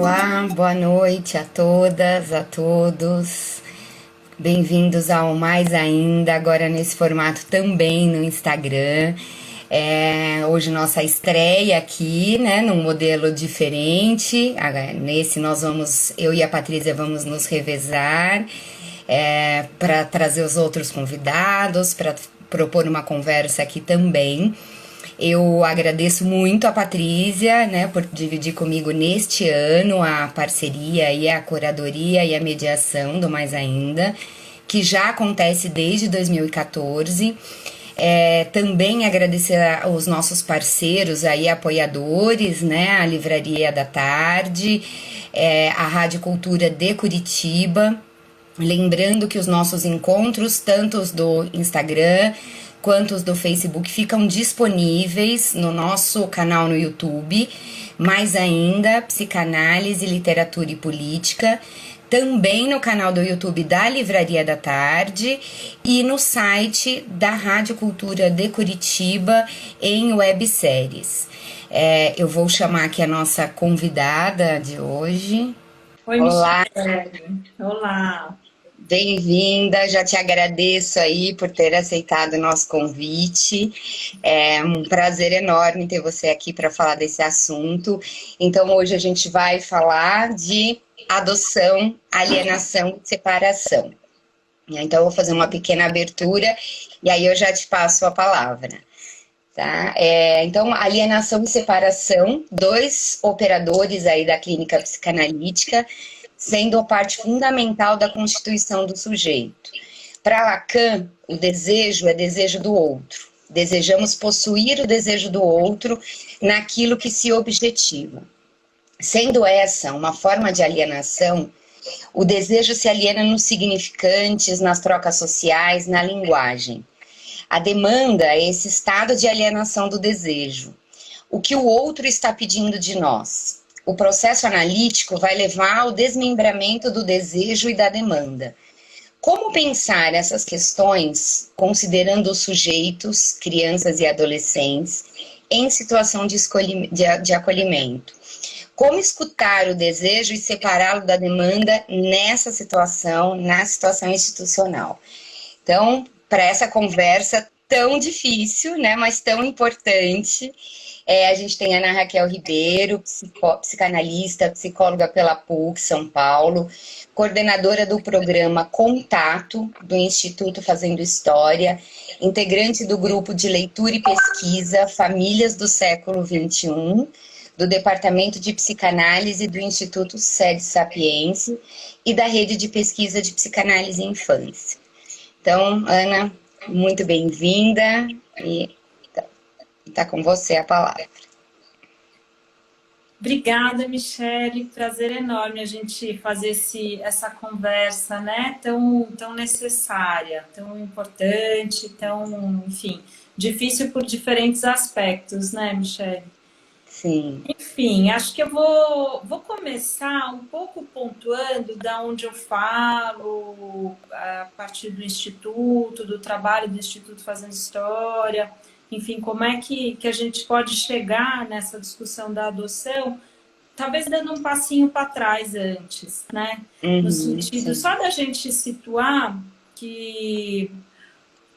Olá, boa noite a todas, a todos. Bem-vindos ao Mais Ainda, agora nesse formato também no Instagram. Hoje nossa estreia aqui, né, num modelo diferente. Nesse eu e a Patrícia vamos nos revezar para trazer os outros convidados, para propor uma conversa aqui também. Eu agradeço muito a Patrícia, né, por dividir comigo neste ano a parceria e a curadoria e a mediação do Mais Ainda, que já acontece desde 2014. Também agradecer aos nossos parceiros aí, apoiadores, né, a Livraria da Tarde, a Rádio Cultura de Curitiba. Lembrando que os nossos encontros, tanto os do Instagram quanto os do Facebook, ficam disponíveis no nosso canal no YouTube, Mais Ainda, Psicanálise, Literatura e Política, também no canal do YouTube da Livraria da Tarde e no site da Rádio Cultura de Curitiba em webséries. Eu vou chamar aqui a nossa convidada de hoje. Oi, Olá, Michele. Olá. bem-vinda, já te agradeço aí por ter aceitado o nosso convite. É um prazer enorme ter você aqui para falar desse assunto. Então, hoje a gente vai falar de adoção, alienação e separação. Então, eu vou fazer uma pequena abertura e aí eu já te passo a palavra. Tá? Então, alienação e separação, dois operadores aí da clínica psicanalítica, sendo a parte fundamental da constituição do sujeito. Para Lacan, o desejo é desejo do outro. Desejamos possuir o desejo do outro naquilo que se objetiva. Sendo essa uma forma de alienação, o desejo se aliena nos significantes, nas trocas sociais, na linguagem. A demanda é esse estado de alienação do desejo. O que o outro está pedindo de nós? O processo analítico vai levar ao desmembramento do desejo e da demanda. Como pensar essas questões considerando os sujeitos, crianças e adolescentes, em situação de acolhimento? Como escutar o desejo e separá-lo da demanda nessa situação, na situação institucional? Então, para essa conversa tão difícil, né, mas tão importante, a gente tem a Ana Raquel Ribeiro, psicanalista, psicóloga pela PUC São Paulo, coordenadora do programa Contato, do Instituto Fazendo História, integrante do grupo de leitura e pesquisa Famílias do Século XXI, do Departamento de Psicanálise do Instituto Sede Sapiense e da Rede de Pesquisa de Psicanálise e Infância. Então, Ana, muito bem-vinda e está com você a palavra. Obrigada, Michele. Prazer enorme a gente fazer essa conversa, né? Tão necessária, tão importante, enfim, difícil por diferentes aspectos, né, Michele? Sim. Enfim, acho que eu vou começar um pouco pontuando da onde eu falo, a partir do Instituto, do trabalho do Instituto Fazendo História, enfim, como é que a gente pode chegar nessa discussão da adoção, talvez dando um passinho para trás antes, né? No sentido só da gente situar que...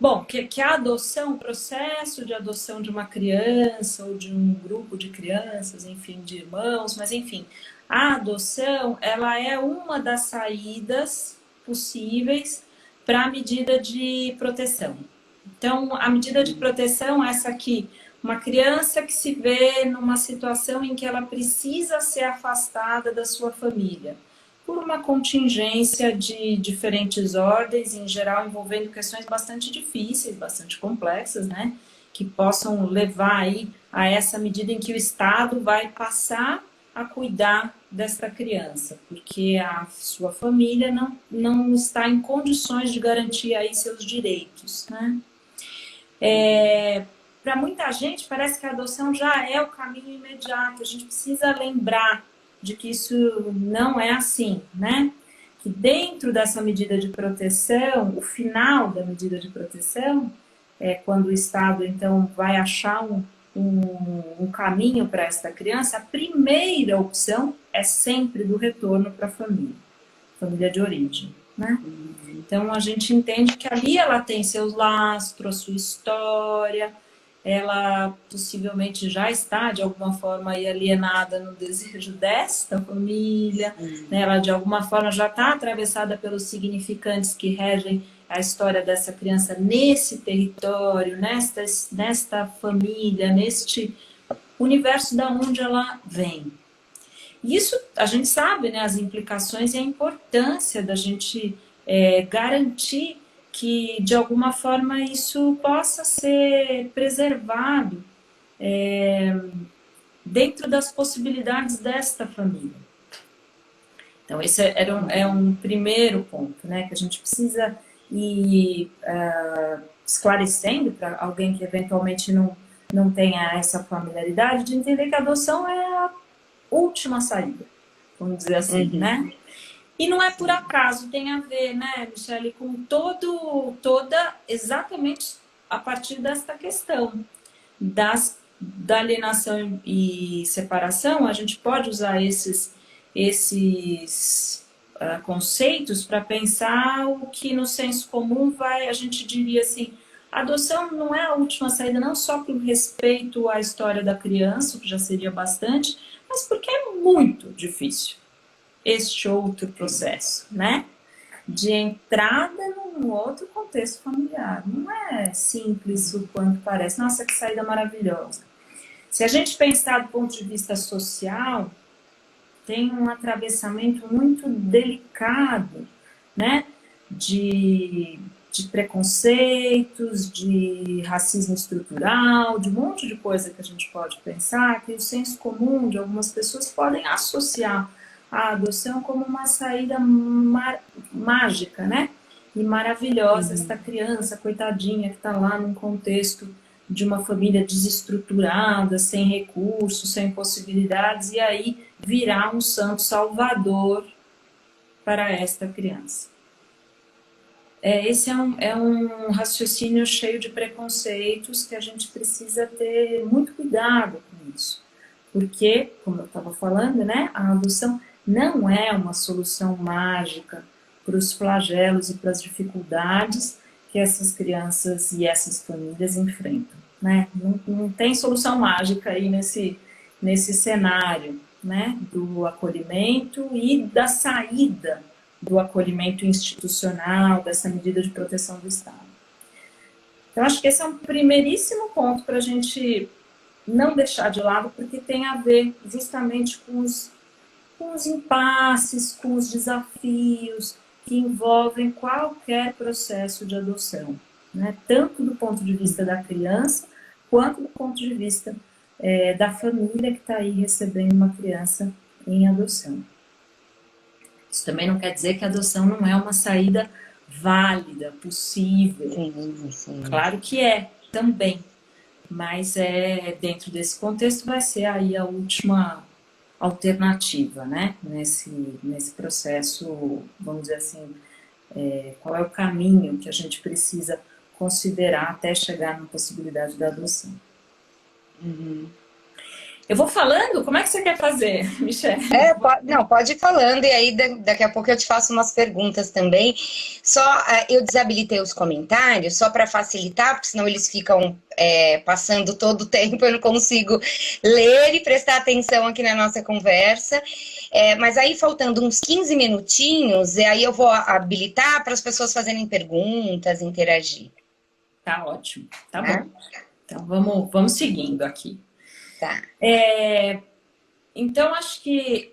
Bom, que a adoção, o processo de adoção de uma criança ou de um grupo de crianças, enfim, de irmãos, mas enfim, a adoção, ela é uma das saídas possíveis para a medida de proteção. Então, a medida de proteção é essa aqui, uma criança que se vê numa situação em que ela precisa ser afastada da sua família, por uma contingência de diferentes ordens, em geral envolvendo questões bastante difíceis, bastante complexas, né? Que possam levar aí a essa medida em que o Estado vai passar a cuidar desta criança, porque a sua família não está em condições de garantir aí seus direitos, né? Para muita gente, parece que a adoção já é o caminho imediato, a gente precisa lembrar de que isso não é assim, né? Que dentro dessa medida de proteção, o final da medida de proteção, quando o Estado, então, vai achar um caminho para esta criança, a primeira opção é sempre do retorno para a família de origem, né? Então, a gente entende que ali ela tem seus lastros, sua história, ela possivelmente já está, de alguma forma, aí alienada no desejo desta família, né? Ela, de alguma forma, já está atravessada pelos significantes que regem a história dessa criança nesse território, nesta família, neste universo da onde ela vem. Isso, a gente sabe, né, as implicações e a importância da gente garantir que, de alguma forma, isso possa ser preservado dentro das possibilidades desta família. Então, esse é um primeiro ponto, né, que a gente precisa ir esclarecendo para alguém que eventualmente não tenha essa familiaridade, de entender que a adoção é a última saída, vamos dizer assim, né? E não é por acaso, tem a ver, né, Michele, com toda exatamente a partir desta questão da alienação e separação. A gente pode usar esses conceitos para pensar o que no senso comum a gente diria assim, a adoção não é a última saída, não só por respeito à história da criança, o que já seria bastante, mas porque é muito difícil este outro processo, né? De entrada num outro contexto familiar. Não é simples o quanto parece. Nossa, que saída maravilhosa. Se a gente pensar do ponto de vista social, tem um atravessamento muito delicado, né? De preconceitos, de racismo estrutural, de um monte de coisa que a gente pode pensar, que o senso comum de algumas pessoas podem associar a adoção como uma saída mágica, né? E maravilhosa, esta criança, coitadinha, que está lá num contexto de uma família desestruturada, sem recursos, sem possibilidades, e aí virar um santo salvador para esta criança. Esse é um raciocínio cheio de preconceitos que a gente precisa ter muito cuidado com isso. Porque, como eu estava falando, né, a adoção não é uma solução mágica para os flagelos e para as dificuldades que essas crianças e essas famílias enfrentam, né? Não tem solução mágica aí nesse cenário, né, do acolhimento e da saída do acolhimento institucional, dessa medida de proteção do Estado. Então, acho que esse é um primeiríssimo ponto para a gente não deixar de lado, porque tem a ver justamente com os impasses, com os desafios que envolvem qualquer processo de adoção, né? Tanto do ponto de vista da criança, quanto do ponto de vista da família que está aí recebendo uma criança em adoção. Isso também não quer dizer que a adoção não é uma saída válida, possível. Sim. Claro que é, também. Mas dentro desse contexto vai ser aí a última alternativa, né? Nesse processo, vamos dizer assim, qual é o caminho que a gente precisa considerar até chegar na possibilidade da adoção. Eu vou falando? Como é que você quer fazer, Michele? Pode ir falando, e aí daqui a pouco eu te faço umas perguntas também. Só eu desabilitei os comentários, só para facilitar, porque senão eles ficam passando todo o tempo, eu não consigo ler e prestar atenção aqui na nossa conversa. Mas aí, faltando uns 15 minutinhos, e aí eu vou habilitar para as pessoas fazerem perguntas, interagir. Tá ótimo, tá bom. Então, vamos seguindo aqui. Tá. Então, acho que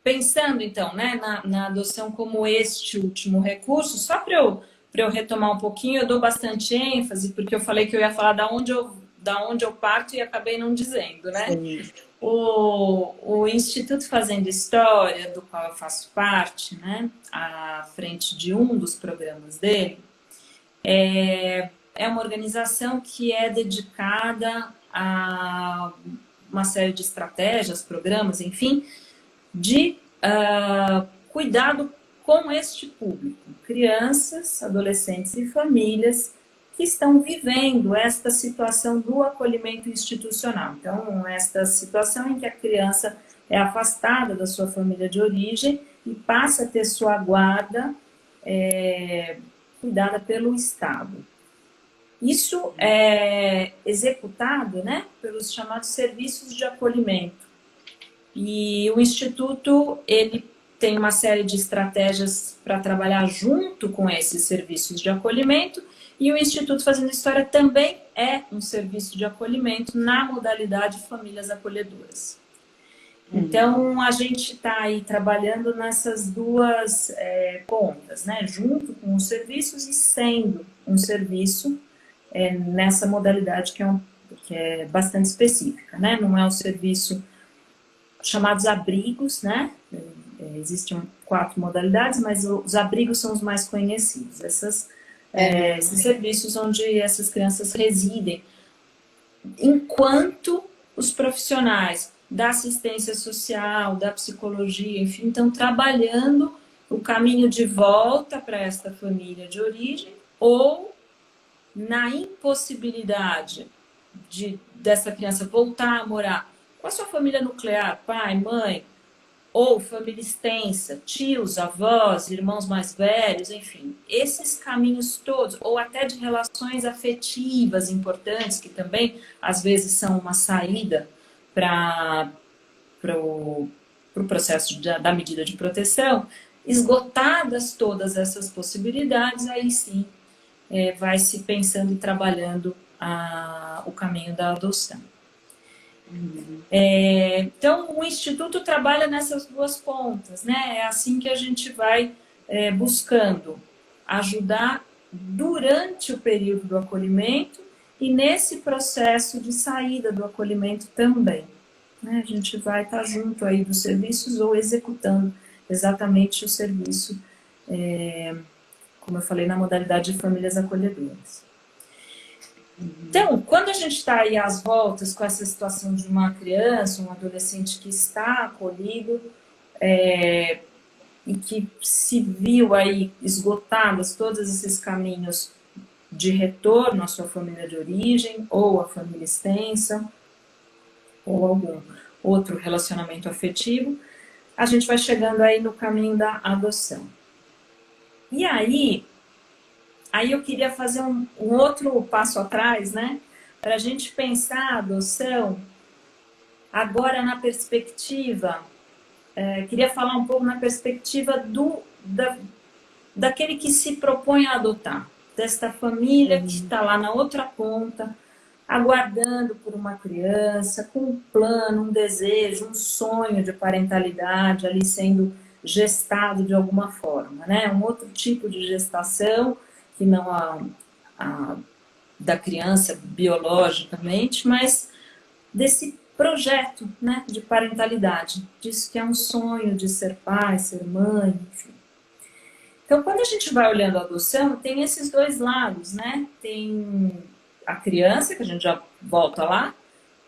pensando então, né, na adoção como este último recurso, só para eu retomar um pouquinho, eu dou bastante ênfase, porque eu falei que eu ia falar da onde eu parto e acabei não dizendo, né? Sim. O Instituto Fazendo História, do qual eu faço parte, né, à frente de um dos programas dele, é uma organização que é dedicada a uma série de estratégias, programas, enfim, de cuidado com este público, crianças, adolescentes e famílias que estão vivendo esta situação do acolhimento institucional. Então, esta situação em que a criança é afastada da sua família de origem e passa a ter sua guarda cuidada pelo Estado. Isso é executado, né, pelos chamados serviços de acolhimento. E o Instituto, ele tem uma série de estratégias para trabalhar junto com esses serviços de acolhimento, e o Instituto Fazendo História também é um serviço de acolhimento na modalidade Famílias Acolhedoras. Então, a gente está aí trabalhando nessas duas pontas, né? Junto com os serviços e sendo um serviço nessa modalidade que é bastante específica, né? Não é um serviço chamados abrigos, né? Existem 4 modalidades, mas os abrigos são os mais conhecidos. Esses serviços onde essas crianças residem, enquanto os profissionais da assistência social, da psicologia, enfim, estão trabalhando o caminho de volta para esta família de origem, ou na impossibilidade dessa criança voltar a morar com a sua família nuclear, pai, mãe, ou família extensa, tios, avós, irmãos mais velhos, enfim, esses caminhos todos, ou até de relações afetivas importantes, que também às vezes são uma saída para o processo da medida de proteção, esgotadas todas essas possibilidades, aí sim vai se pensando e trabalhando o caminho da adoção. Então, o Instituto trabalha nessas duas pontas, né? É assim que a gente vai buscando ajudar durante o período do acolhimento e nesse processo de saída do acolhimento também, né? A gente vai estar junto aí dos serviços ou executando exatamente o serviço, como eu falei, na modalidade de famílias acolhedoras. Então, quando a gente está aí às voltas com essa situação de uma criança, um adolescente que está acolhido e que se viu aí esgotados todos esses caminhos de retorno à sua família de origem, ou à família extensa, ou algum outro relacionamento afetivo, a gente vai chegando aí no caminho da adoção. E aí eu queria fazer um outro passo atrás, né? Para a gente pensar a adoção agora na perspectiva, queria falar um pouco na perspectiva daquele que se propõe a adotar, desta família que está lá na outra ponta, aguardando por uma criança, com um plano, um desejo, um sonho de parentalidade ali sendo gestado de alguma forma, né? Um outro tipo de gestação, que não a da criança biologicamente, mas desse projeto, né, de parentalidade, disso que é um sonho de ser pai, ser mãe, enfim. Então, quando a gente vai olhando a adoção, tem esses dois lados, né? Tem a criança, que a gente já volta lá,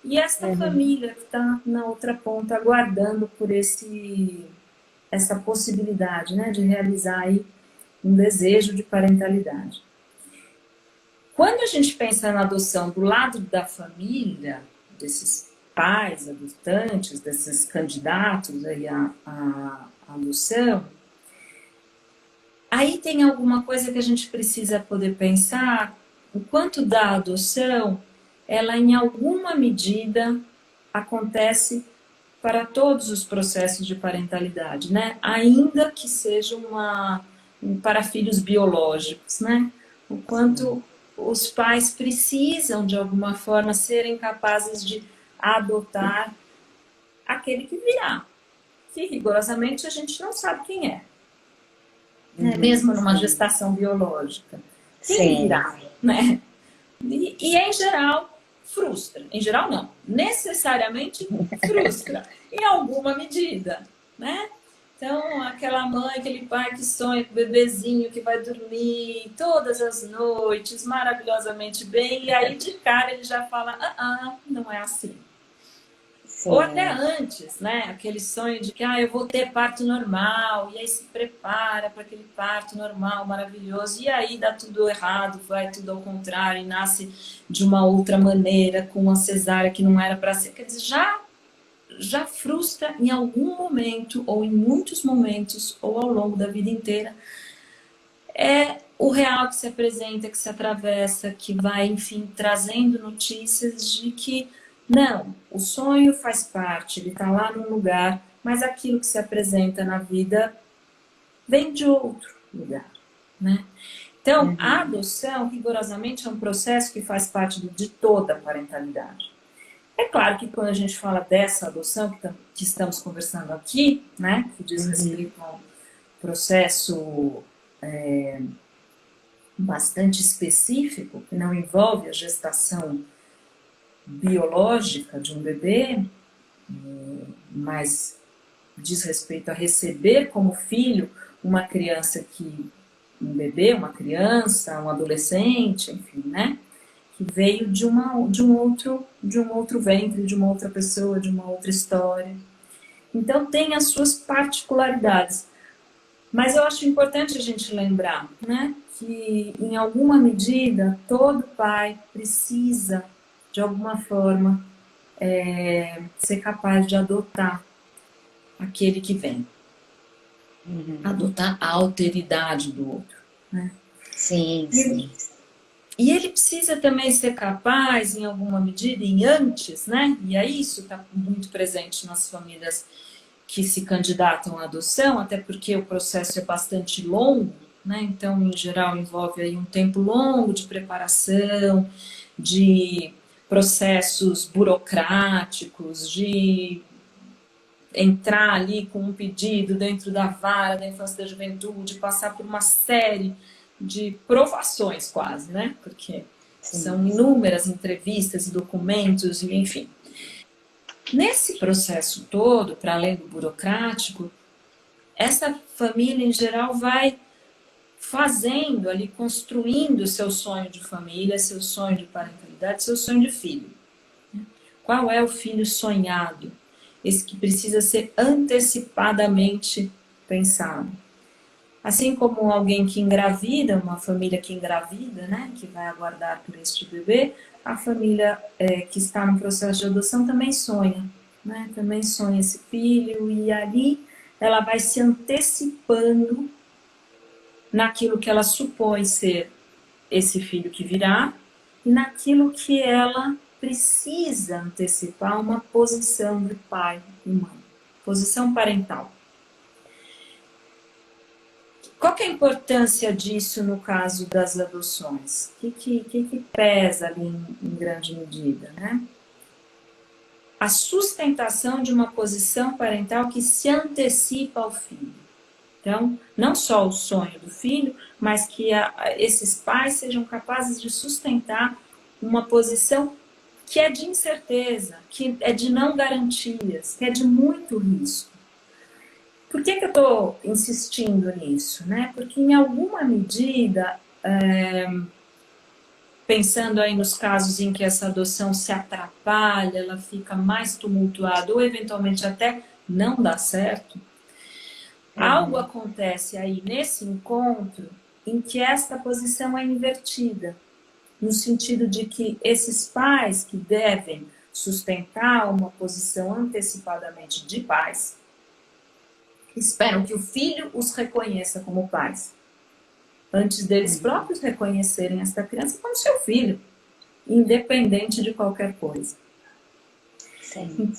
e essa família que está na outra ponta, aguardando por essa possibilidade, né, de realizar aí um desejo de parentalidade. Quando a gente pensa na adoção do lado da família, desses pais adotantes, desses candidatos aí à adoção, aí tem alguma coisa que a gente precisa poder pensar, o quanto da adoção, ela em alguma medida acontece para todos os processos de parentalidade, né? Ainda que seja para filhos biológicos, né? O quanto os pais precisam, de alguma forma, serem capazes de adotar aquele que virá, que rigorosamente a gente não sabe quem é, né? Mesmo numa gestação biológica. Quem virá, né? E em geral, frustra. Em geral, não. Necessariamente frustra. Em alguma medida, né? Então, aquela mãe, aquele pai que sonha com o bebezinho que vai dormir todas as noites, maravilhosamente bem, e aí de cara ele já fala, não é assim. Ou até antes, né? Aquele sonho de que eu vou ter parto normal, e aí se prepara para aquele parto normal, maravilhoso, e aí dá tudo errado, vai tudo ao contrário, e nasce de uma outra maneira, com uma cesárea que não era para ser. Quer dizer, já frustra em algum momento, ou em muitos momentos, ou ao longo da vida inteira. É o real que se apresenta, que se atravessa, que vai, enfim, trazendo notícias de que não, o sonho faz parte, ele está lá num lugar, mas aquilo que se apresenta na vida vem de outro lugar, né? Então, a adoção, rigorosamente, é um processo que faz parte de toda a parentalidade. É claro que quando a gente fala dessa adoção que estamos conversando aqui, né, que diz respeito a um processo bastante específico, que não envolve a gestação biológica de um bebê, mas diz respeito a receber como filho uma criança um bebê, uma criança, um adolescente, enfim, né? Que veio de um outro ventre, de uma outra pessoa, de uma outra história. Então tem as suas particularidades. Mas eu acho importante a gente lembrar, né, que em alguma medida todo pai precisa, de alguma forma, ser capaz de adotar aquele que vem. Adotar a alteridade do outro. Né? Sim, sim. E ele precisa também ser capaz, em alguma medida, em antes, né? E aí isso está muito presente nas famílias que se candidatam à adoção, até porque o processo é bastante longo, né? Então, em geral, envolve aí um tempo longo de preparação, de processos burocráticos, de entrar ali com um pedido dentro da vara da infância e da juventude, passar por uma série de provações quase, né? Porque são inúmeras entrevistas e documentos, enfim. Nesse processo todo, para além do burocrático, essa família em geral vai fazendo ali, construindo seu sonho de família, seu sonho de parentalidade, seu sonho de filho. Qual é o filho sonhado? Esse que precisa ser antecipadamente pensado. Assim como alguém que engravida, uma família que engravida, né, que vai aguardar por este bebê, a família que está no processo de adoção também sonha, né, também sonha esse filho, e ali ela vai se antecipando naquilo que ela supõe ser esse filho que virá e naquilo que ela precisa antecipar uma posição de pai e mãe, posição parental. Qual que é a importância disso no caso das adoções? O que pesa ali em grande medida, né? A sustentação de uma posição parental que se antecipa ao filho. Então, não só o sonho do filho, mas que esses pais sejam capazes de sustentar uma posição que é de incerteza, que é de não garantias, que é de muito risco. Por que eu estou insistindo nisso? Né? Porque, em alguma medida, pensando aí nos casos em que essa adoção se atrapalha, ela fica mais tumultuada, ou eventualmente até não dá certo, algo acontece aí nesse encontro em que esta posição é invertida, no sentido de que esses pais que devem sustentar uma posição antecipadamente de pais, esperam que o filho os reconheça como pais, antes deles próprios reconhecerem esta criança como seu filho, independente de qualquer coisa. Sim.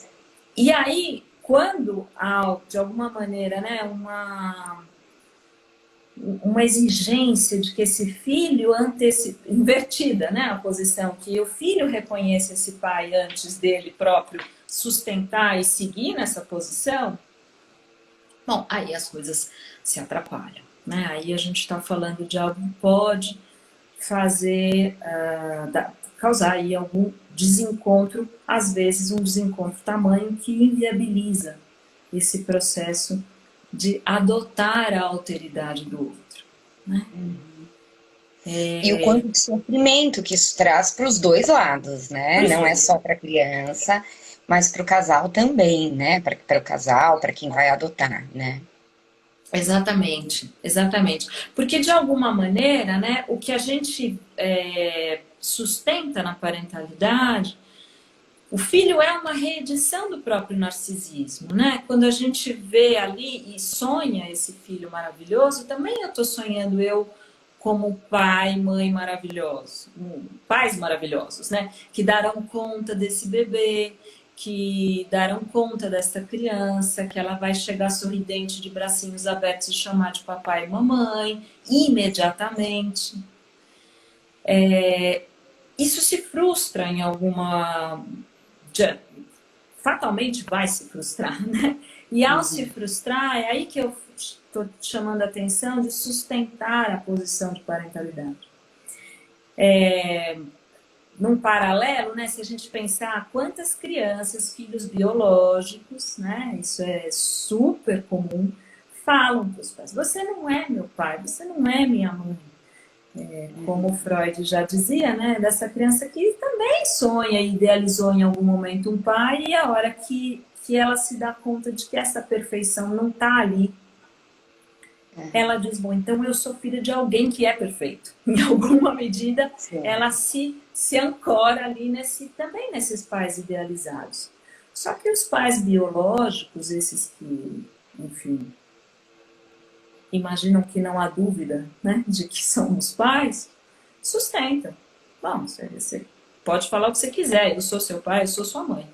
E aí, quando há, de alguma maneira, né, uma exigência de que esse filho invertida, né, a posição, que o filho reconheça esse pai antes dele próprio sustentar e seguir nessa posição, bom, aí as coisas se atrapalham, né? Aí a gente está falando de algo que pode causar aí algum desencontro, às vezes um desencontro tamanho que inviabiliza esse processo de adotar a alteridade do outro, né? E o quanto de sofrimento que isso traz para os dois lados, né? Pois Não é é. só para a criança, mas para o casal também, né? Para o casal, para quem vai adotar, né? Exatamente, exatamente. Porque de alguma maneira, né, o que a gente sustenta na parentalidade, o filho é uma reedição do próprio narcisismo, né? Quando a gente vê ali e sonha esse filho maravilhoso, também eu estou sonhando eu como pai, mãe maravilhoso, pais maravilhosos, né? Que darão conta desse bebê, que darão conta dessa criança, que ela vai chegar sorridente, de bracinhos abertos e chamar de papai e mamãe, imediatamente. Isso se frustra em alguma... fatalmente vai se frustrar, né? E ao se frustrar, é aí que eu estou chamando a atenção de sustentar a posição de parentalidade. Num paralelo, né, se a gente pensar quantas crianças, filhos biológicos, né, isso é super comum, falam para os pais: você não é meu pai, você não é minha mãe. Como Freud já dizia, né, dessa criança que também sonha e idealizou em algum momento um pai, e a hora que ela se dá conta de que essa perfeição não está ali, ela diz: bom, então eu sou filha de alguém que é perfeito. Em alguma medida, Sim. ela se ancora ali também nesses pais idealizados. Só que os pais biológicos, esses que, enfim, imaginam que não há dúvida, né, de que somos pais, sustentam. Bom, você pode falar o que você quiser, eu sou seu pai, eu sou sua mãe.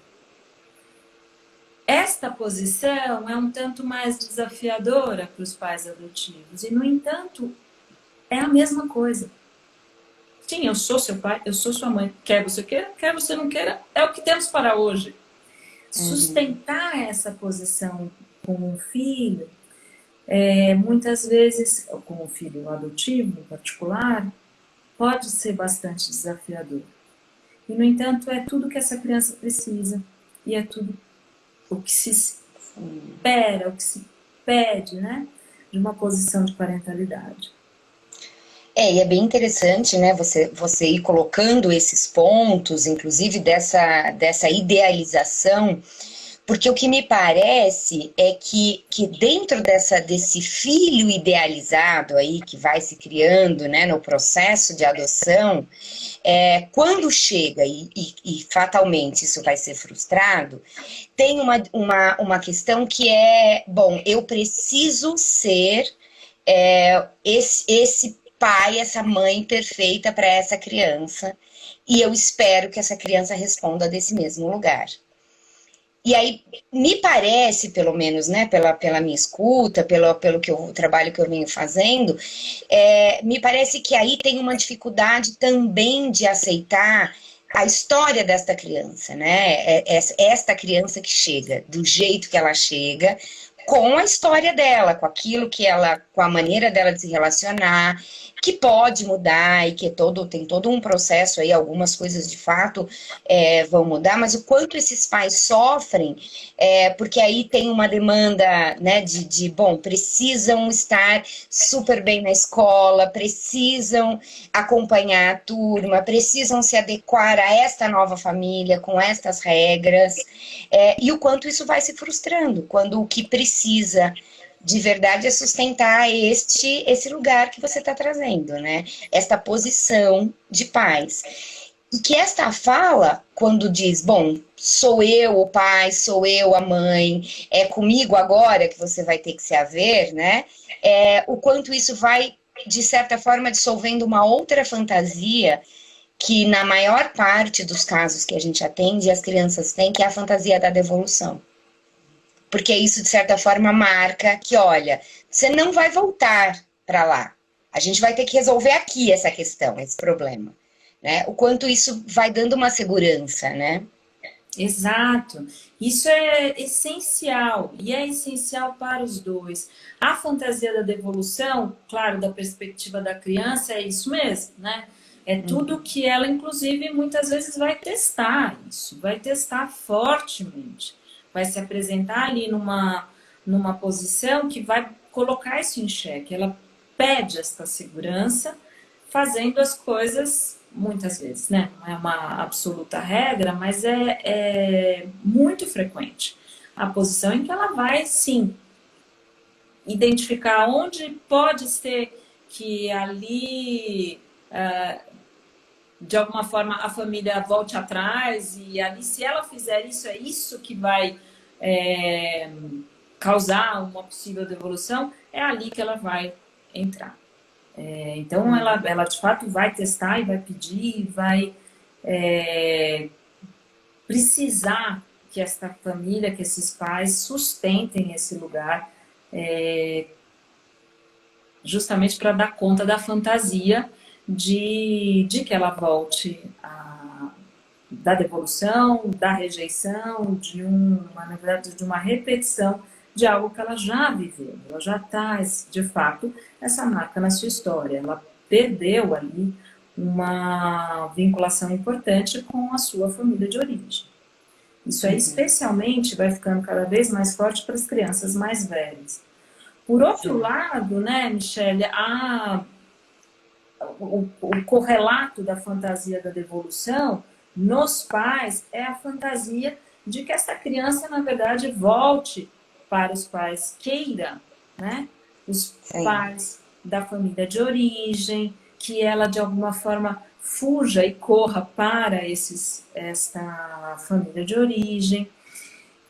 Esta posição é um tanto mais desafiadora para os pais adotivos e, no entanto, é a mesma coisa. Sim, eu sou seu pai, eu sou sua mãe. Quer você queira, quer você não queira, é o que temos para hoje. Sustentar essa posição com um filho, muitas vezes, com um filho adotivo em particular, pode ser bastante desafiador. E, no entanto, é tudo que essa criança precisa e é tudo o que se espera, o que se pede, né, de uma posição de parentalidade. E é bem interessante, né, você ir colocando esses pontos, inclusive dessa idealização, porque o que me parece é que dentro desse filho idealizado aí, que vai se criando, né, no processo de adoção, quando chega e fatalmente isso vai ser frustrado, tem uma questão que bom, eu preciso ser esse pai, essa mãe perfeita para essa criança, e eu espero que essa criança responda desse mesmo lugar. E aí, me parece, pelo menos, né, pela minha escuta, pelo trabalho que eu venho fazendo, me parece que aí tem uma dificuldade também de aceitar a história desta criança, né? Esta criança que chega, do jeito que ela chega, com a história dela, com aquilo que ela, com a maneira dela de se relacionar, que pode mudar e que tem todo um processo aí, algumas coisas de fato vão mudar, mas o quanto esses pais sofrem, porque aí tem uma demanda, né, bom, precisam estar super bem na escola, precisam acompanhar a turma, precisam se adequar a esta nova família, com estas regras, e o quanto isso vai se frustrando, quando o que precisa de verdade é sustentar esse lugar que você está trazendo, né? Esta posição de pais. E que esta fala, quando diz, bom, sou eu o pai, sou eu a mãe, é comigo agora que você vai ter que se haver, né? O quanto isso vai, de certa forma, dissolvendo uma outra fantasia que, na maior parte dos casos que a gente atende, as crianças têm, que é a fantasia da devolução. Porque isso, de certa forma, marca que, olha, você não vai voltar para lá. A gente vai ter que resolver aqui essa questão, esse problema. Né? O quanto isso vai dando uma segurança, né? Exato. Isso é essencial, e é essencial para os dois. A fantasia da devolução, claro, da perspectiva da criança, é isso mesmo, né? É tudo que ela, inclusive, muitas vezes vai testar isso, vai testar fortemente. Vai se apresentar ali numa posição que vai colocar isso em xeque. Ela pede esta segurança, fazendo as coisas, muitas vezes, né? Não é uma absoluta regra, mas é muito frequente. A posição em que ela vai, sim, identificar onde pode ser que ali, de alguma forma, a família volte atrás e ali, se ela fizer isso, é isso que vai causar uma possível devolução, é ali que ela vai entrar. Então, ela de fato vai testar e vai pedir, vai precisar que esta família, que esses pais sustentem esse lugar, justamente para dar conta da fantasia de que ela volte da devolução, da rejeição, na verdade, de uma repetição de algo que ela já viveu. Ela já traz, de fato, essa marca na sua história. Ela perdeu ali uma vinculação importante com a sua família de origem. Isso aí, especialmente, vai ficando cada vez mais forte para as crianças mais velhas. Por outro lado, né, Michele, o correlato da fantasia da devolução nos pais é a fantasia de que essa criança, na verdade, volte para os pais, queira, né? Os pais da família de origem, que ela, de alguma forma, fuja e corra para esta família de origem,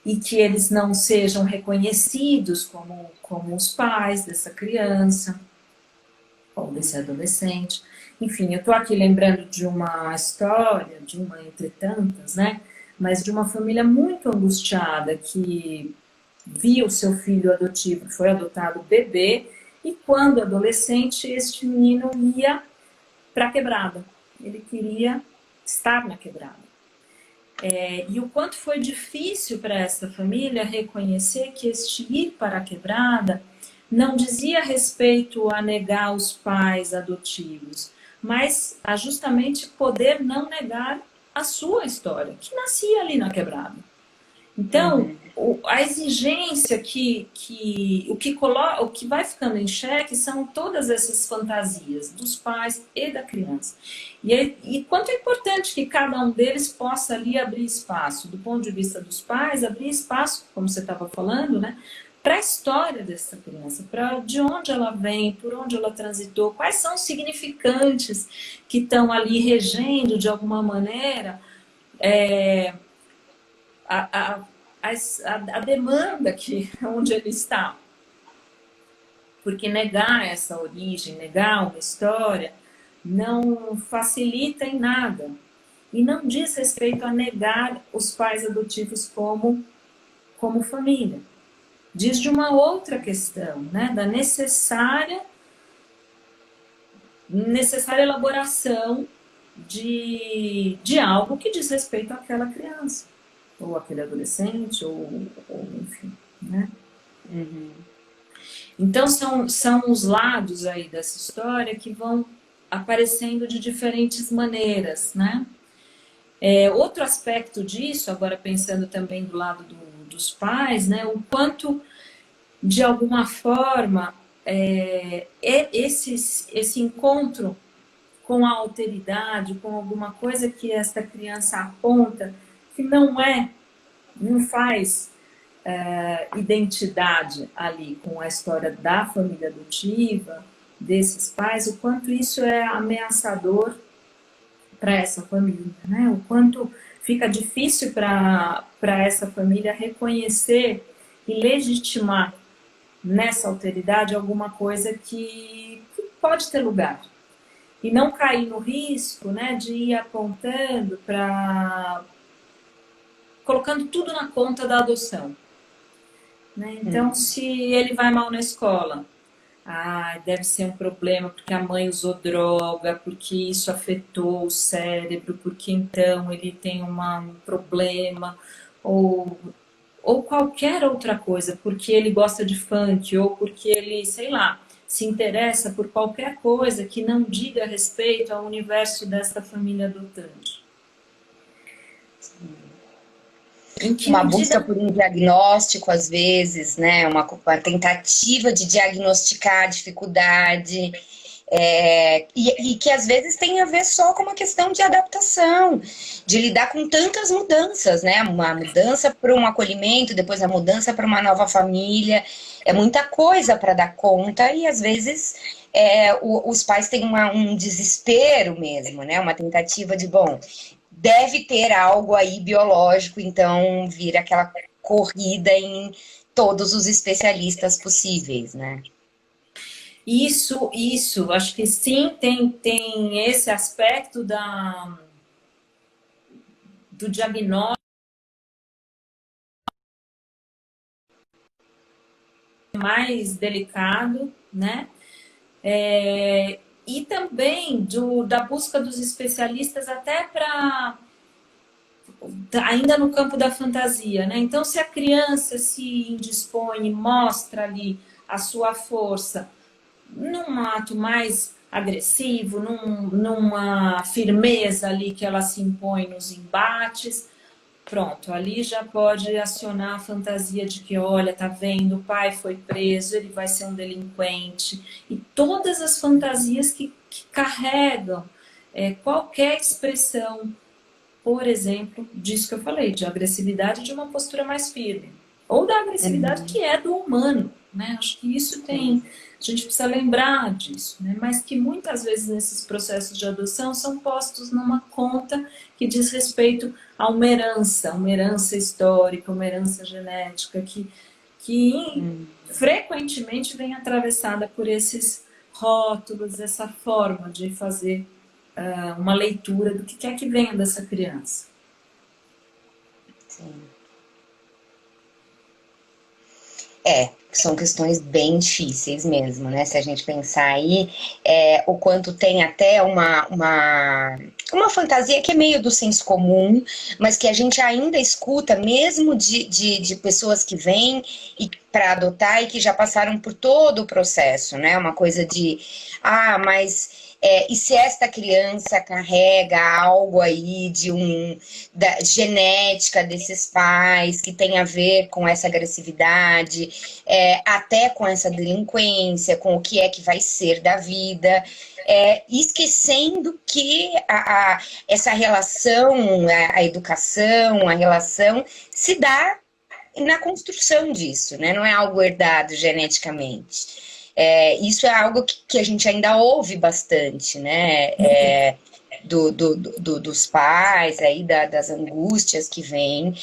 e que eles não sejam reconhecidos como os pais dessa criança ou desse adolescente. Enfim, eu estou aqui lembrando de uma história, de uma entre tantas, né? Mas de uma família muito angustiada que via o seu filho adotivo, que foi adotado bebê, e quando adolescente, este menino ia para a quebrada. Ele queria estar na quebrada. E o quanto foi difícil para essa família reconhecer que este ir para a quebrada não dizia respeito a negar os pais adotivos, mas a justamente poder não negar a sua história, que nascia ali na quebrada. Então, a exigência o que vai ficando em xeque são todas essas fantasias dos pais e da criança. E quanto é importante que cada um deles possa ali abrir espaço, do ponto de vista dos pais, abrir espaço, como você estava falando, né, para a história dessa criança, para de onde ela vem, por onde ela transitou, quais são os significantes que estão ali regendo de alguma maneira a demanda onde ele está. Porque negar essa origem, negar uma história, não facilita em nada. E não diz respeito a negar os pais adotivos como família. Diz de uma outra questão, né? Da necessária elaboração de algo que diz respeito àquela criança, ou aquele adolescente, ou enfim, né? Então, são os lados aí dessa história que vão aparecendo de diferentes maneiras, né? Outro aspecto disso, agora pensando também do lado dos pais, né? O quanto, de alguma forma, esse encontro com a alteridade, com alguma coisa que esta criança aponta, que não faz identidade ali com a história da família adotiva, desses pais, o quanto isso é ameaçador para essa família, né? O quanto fica difícil para essa família reconhecer e legitimar nessa alteridade alguma coisa que pode ter lugar. E não cair no risco, né, de ir apontando colocando tudo na conta da adoção. Né? Então, se ele vai mal na escola, deve ser um problema porque a mãe usou droga, porque isso afetou o cérebro, porque então ele tem um problema, ou qualquer outra coisa, porque ele gosta de funk, ou porque ele, sei lá, se interessa por qualquer coisa que não diga respeito ao universo dessa família adotante. Uma busca por um diagnóstico, às vezes, né? Uma tentativa de diagnosticar a dificuldade. E que às vezes tem a ver só com uma questão de adaptação, de lidar com tantas mudanças, né? Uma mudança para um acolhimento, depois a mudança para uma nova família, é muita coisa para dar conta e às vezes os pais têm um desespero mesmo, né? Uma tentativa de, bom, deve ter algo aí biológico, então vira aquela corrida em todos os especialistas possíveis, né? Isso, acho que sim, tem esse aspecto do diagnóstico mais delicado, né? E também da busca dos especialistas até para ainda no campo da fantasia, né? Então, se a criança se indispõe, mostra ali a sua força num ato mais agressivo, numa firmeza ali que ela se impõe nos embates, pronto, ali já pode acionar a fantasia de que, olha, tá vendo, o pai foi preso, ele vai ser um delinquente. E todas as fantasias que carregam qualquer expressão, por exemplo, disso que eu falei, de agressividade de uma postura mais firme. Ou da agressividade que é do humano, né? Acho que isso tem... A gente precisa lembrar disso, né? Mas que muitas vezes nesses processos de adoção são postos numa conta que diz respeito a uma herança histórica, uma herança genética, que frequentemente vem atravessada por esses rótulos, essa forma de fazer uma leitura do que quer que venha dessa criança. Sim. São questões bem difíceis mesmo, né? Se a gente pensar aí, o quanto tem até uma fantasia que é meio do senso comum, mas que a gente ainda escuta, mesmo de pessoas que vêm para adotar e que já passaram por todo o processo, né? Uma coisa de, mas... e se esta criança carrega algo aí da genética desses pais que tem a ver com essa agressividade, até com essa delinquência, com o que é que vai ser da vida, esquecendo que essa relação, a educação, a relação se dá na construção disso, né? Não é algo herdado geneticamente. Isso é algo que a gente ainda ouve bastante, né? Dos pais, aí, das angústias que vêm,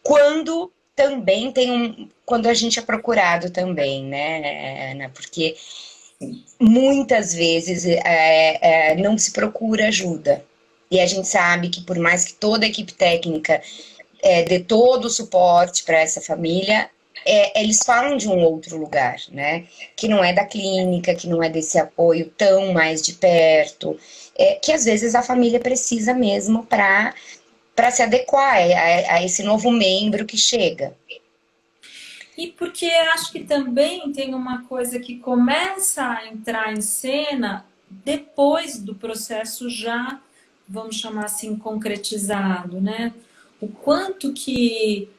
quando também quando a gente é procurado também, né? Porque muitas vezes não se procura ajuda. E a gente sabe que por mais que toda a equipe técnica dê todo o suporte para essa família, eles falam de um outro lugar, né? Que não é da clínica, que não é desse apoio tão mais de perto, que às vezes a família precisa mesmo para se adequar a esse novo membro que chega. E porque acho que também tem uma coisa que começa a entrar em cena depois do processo já, vamos chamar assim, concretizado, né? O quanto que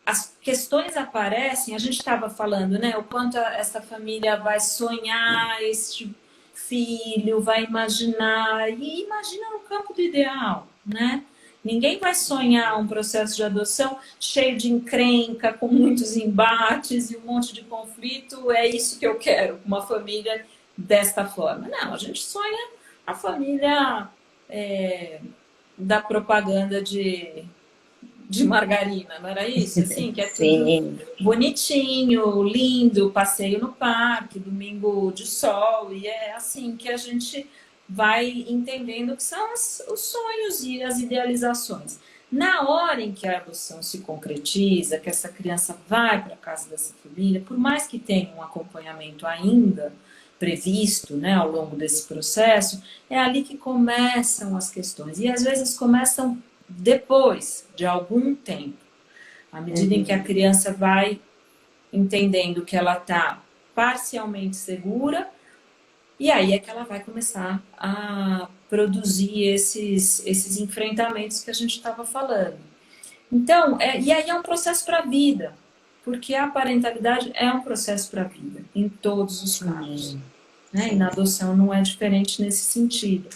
as questões aparecem, a gente estava falando, né? O quanto essa família vai sonhar este filho, vai imaginar, e imagina no campo do ideal, né? Ninguém vai sonhar um processo de adoção cheio de encrenca, com muitos embates e um monte de conflito. É isso que eu quero, uma família desta forma. Não, a gente sonha a família da propaganda de margarina, não era isso? Assim, que é tudo bonitinho, lindo, passeio no parque, domingo de sol, e é assim que a gente vai entendendo que são os sonhos e as idealizações. Na hora em que a adoção se concretiza, que essa criança vai para a casa dessa família, por mais que tenha um acompanhamento ainda previsto, né, ao longo desse processo, é ali que começam as questões. E às vezes começam depois de algum tempo, à medida em que a criança vai entendendo que ela está parcialmente segura, e aí é que ela vai começar a produzir esses enfrentamentos que a gente estava falando. Então, e aí é um processo para a vida, porque a parentalidade é um processo para a vida, em todos os casos. Né? E na adoção não é diferente nesse sentido.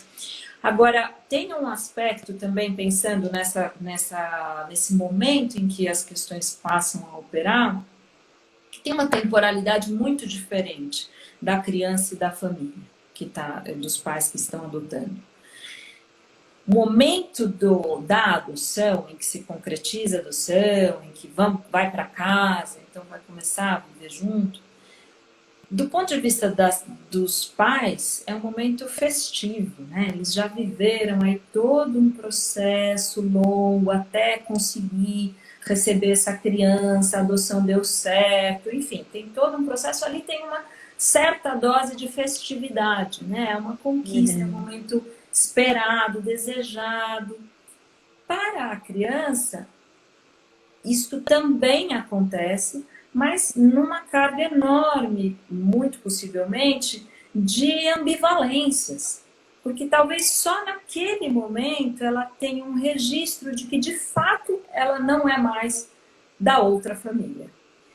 Agora, tem um aspecto também, pensando nesse momento em que as questões passam a operar, que tem uma temporalidade muito diferente da criança e da família, dos pais que estão adotando. O momento da adoção, em que se concretiza a adoção, em que vai para casa, então vai começar a viver junto, do ponto de vista dos pais, é um momento festivo, né? Eles já viveram aí todo um processo longo até conseguir receber essa criança, a adoção deu certo, enfim, tem todo um processo ali, tem uma certa dose de festividade, né? É uma conquista, é um momento esperado, desejado. Para a criança, isto também acontece, mas numa carga enorme, muito possivelmente, de ambivalências. Porque talvez só naquele momento ela tenha um registro de que, de fato, ela não é mais da outra família.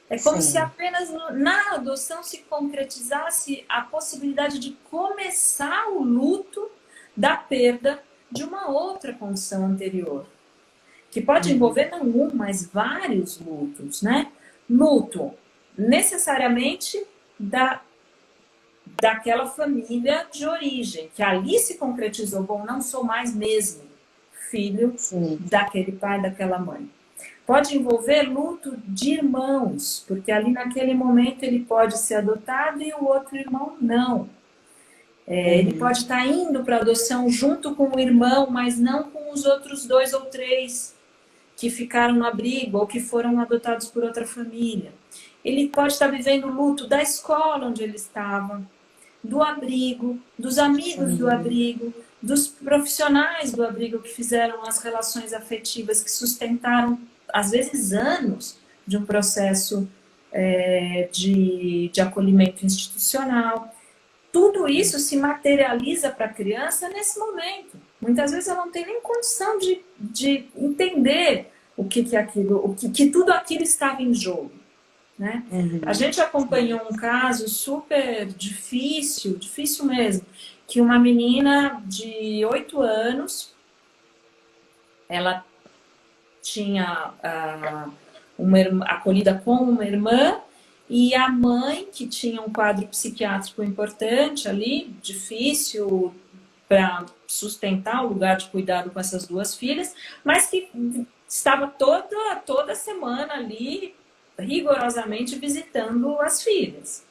É como se apenas na adoção se concretizasse a possibilidade de começar o luto da perda de uma outra condição anterior. Que pode envolver não um, mas vários lutos, né? Luto necessariamente daquela família de origem, que ali se concretizou, bom, não sou mais mesmo filho daquele pai, daquela mãe. Pode envolver luto de irmãos, porque ali naquele momento ele pode ser adotado e o outro irmão não. Ele pode estar indo para adoção junto com o irmão, mas não com os outros 2 ou 3 que ficaram no abrigo ou que foram adotados por outra família. Ele pode estar vivendo o luto da escola onde ele estava, do abrigo, dos amigos do abrigo, dos profissionais do abrigo que fizeram as relações afetivas, que sustentaram, às vezes, anos de um processo de acolhimento institucional. Tudo isso se materializa para a criança nesse momento. Muitas vezes ela não tem nem condição de entender que tudo aquilo estava em jogo. Né? A gente acompanhou um caso super difícil mesmo, que uma menina de 8 anos, ela tinha acolhida com uma irmã, e a mãe, que tinha um quadro psiquiátrico importante ali, difícil para sustentar o lugar de cuidado com essas 2 filhas, mas que estava toda semana ali, rigorosamente visitando as filhas.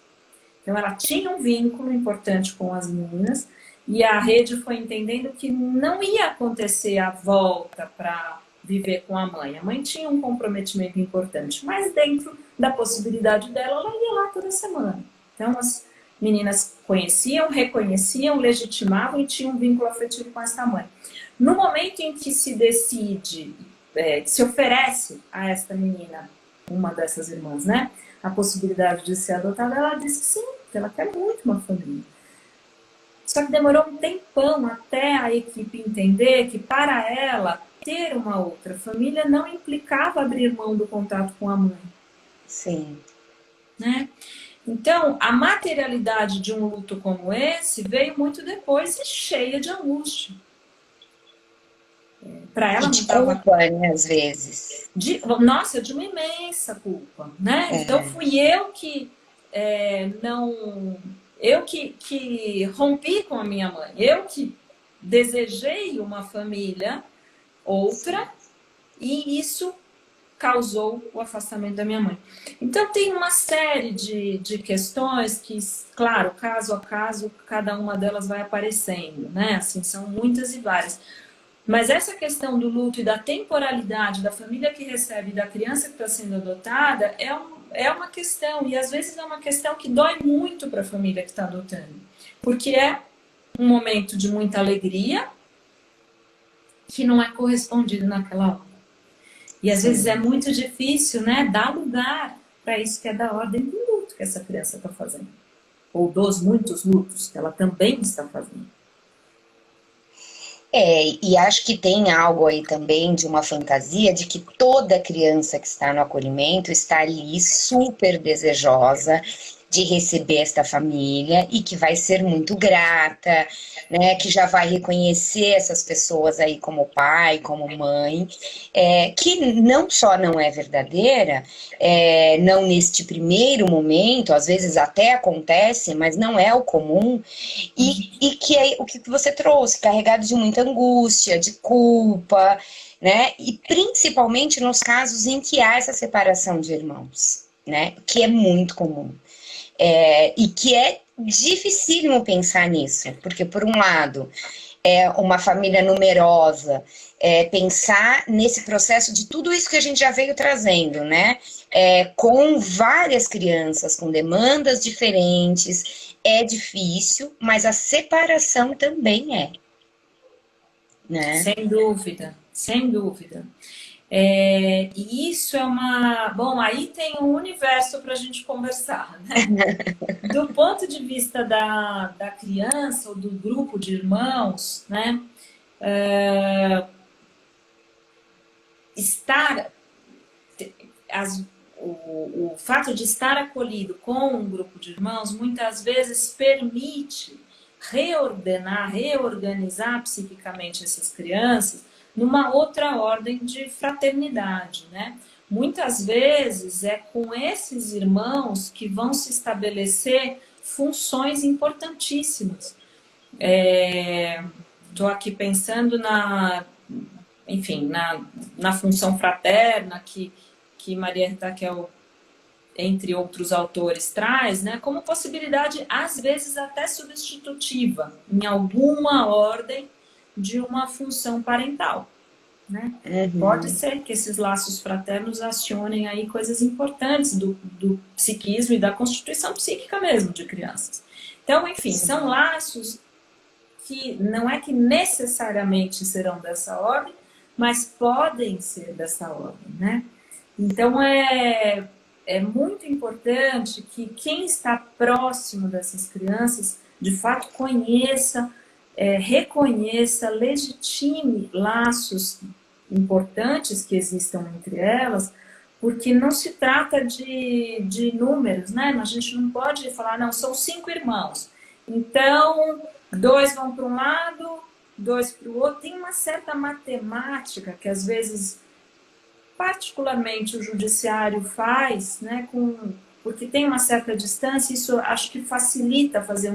Então ela tinha um vínculo importante com as meninas, e a rede foi entendendo que não ia acontecer a volta para viver com a mãe. A mãe tinha um comprometimento importante, mas dentro da possibilidade dela, ela ia lá toda semana. Então as meninas conheciam, reconheciam, legitimavam e tinham um vínculo afetivo com essa mãe. No momento em que se decide, se oferece a esta menina, uma dessas irmãs, né, a possibilidade de ser adotada, ela disse que sim, que ela quer muito uma família. Só que demorou um tempão até a equipe entender que, para ela, ter uma outra família não implicava abrir mão do contato com a mãe. Sim. Né? Então, a materialidade de um luto como esse veio muito depois e cheia de angústia. Para ela de culpa, né, às vezes. De uma imensa culpa, né? Então, fui eu que eu que rompi com a minha mãe, eu que desejei uma família outra, e isso causou o afastamento da minha mãe. Então tem uma série de questões que, claro, caso a caso, cada uma delas vai aparecendo, né? Assim, são muitas e várias. Mas essa questão do luto e da temporalidade da família que recebe e da criança que está sendo adotada é uma questão, e às vezes é uma questão que dói muito para a família que está adotando. Porque é um momento de muita alegria que não é correspondido naquela hora. E às vezes é muito difícil, né, dar lugar para isso que é da ordem do luto que essa criança está fazendo. Ou dos muitos lutos que ela também está fazendo. E acho que tem algo aí também de uma fantasia de que toda criança que está no acolhimento está ali super desejosa de receber esta família e que vai ser muito grata, né? Que já vai reconhecer essas pessoas aí como pai, como mãe, que não só não é verdadeira, não neste primeiro momento, às vezes até acontece, mas não é o comum, e que é o que você trouxe, carregado de muita angústia, de culpa, né? E principalmente nos casos em que há essa separação de irmãos, né? Que é muito comum. E que é dificílimo pensar nisso, porque por um lado uma família numerosa, pensar nesse processo de tudo isso que a gente já veio trazendo, né? Com várias crianças, com demandas diferentes, é difícil, mas a separação também né? Sem dúvida, sem dúvida. E isso é uma... Bom, aí tem um universo para a gente conversar, né? Do ponto de vista da criança ou do grupo de irmãos, né? Estar... o fato de estar acolhido com um grupo de irmãos muitas vezes permite reorganizar psiquicamente essas crianças numa outra ordem de fraternidade, né? Muitas vezes é com esses irmãos que vão se estabelecer funções importantíssimas. Estou aqui pensando enfim, na função fraterna que Maria Rita Raquel, entre outros autores, traz, né, como possibilidade, às vezes até substitutiva, em alguma ordem de uma função parental. Né? Pode ser que esses laços fraternos acionem aí coisas importantes do psiquismo e da constituição psíquica mesmo de crianças. Então, enfim, sim, são laços que não é que necessariamente serão dessa ordem, mas podem ser dessa ordem, né? Então, é muito importante que quem está próximo dessas crianças, de fato, conheça, reconheça, legitime laços importantes que existam entre elas, porque não se trata de números, né? A gente não pode falar, não, são 5 irmãos, então 2 vão para um lado, 2 para o outro. Tem uma certa matemática que às vezes, particularmente, o judiciário faz, né, porque tem uma certa distância, isso acho que facilita fazer